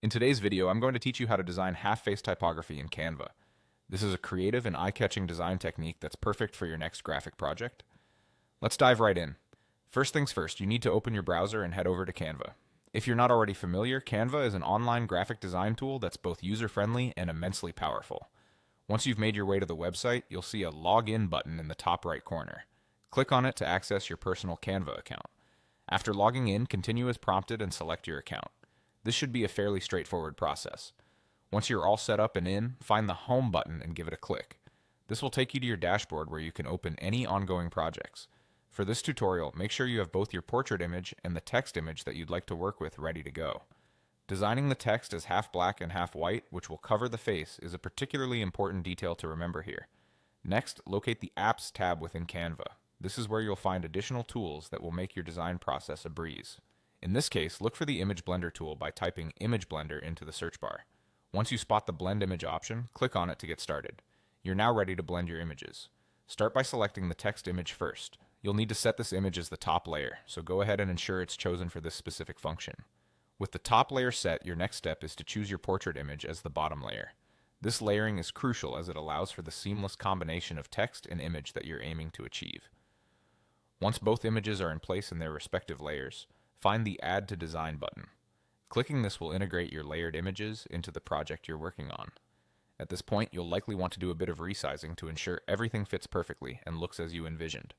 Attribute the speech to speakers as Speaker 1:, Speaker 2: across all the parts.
Speaker 1: In today's video, I'm going to teach you how to design half-face typography in Canva. This is a creative and eye-catching design technique that's perfect for your next graphic project. Let's dive right in. First things first, you need to open your browser and head over to Canva. If you're not already familiar, Canva is an online graphic design tool that's both user-friendly and immensely powerful. Once you've made your way to the website, you'll see a login button in the top right corner. Click on it to access your personal Canva account. After logging in, continue as prompted and select your account. This should be a fairly straightforward process. Once you're all set up and in, find the Home button and give it a click. This will take you to your dashboard where you can open any ongoing projects. For this tutorial, make sure you have both your portrait image and the text image that you'd like to work with ready to go. Designing the text as half black and half white, which will cover the face, is a particularly important detail to remember here. Next, locate the Apps tab within Canva. This is where you'll find additional tools that will make your design process a breeze. In this case, look for the Image Blender tool by typing Image Blender into the search bar. Once you spot the Blend Image option, click on it to get started. You're now ready to blend your images. Start by selecting the text image first. You'll need to set this image as the top layer, so go ahead and ensure it's chosen for this specific function. With the top layer set, your next step is to choose your portrait image as the bottom layer. This layering is crucial as it allows for the seamless combination of text and image that you're aiming to achieve. Once both images are in place in their respective layers, find the Add to Design button. Clicking this will integrate your layered images into the project you're working on. At this point, you'll likely want to do a bit of resizing to ensure everything fits perfectly and looks as you envisioned.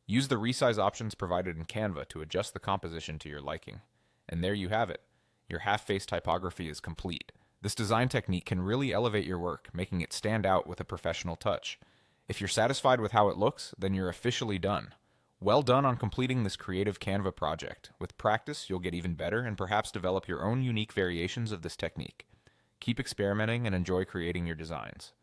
Speaker 1: Use the resize options provided in Canva to adjust the composition to your liking. And there you have it. Your half-face typography is complete. This design technique can really elevate your work, making it stand out with a professional touch. If you're satisfied with how it looks, then you're officially done. Well done on completing this creative Canva project. With practice, you'll get even better and perhaps develop your own unique variations of this technique. Keep experimenting and enjoy creating your designs.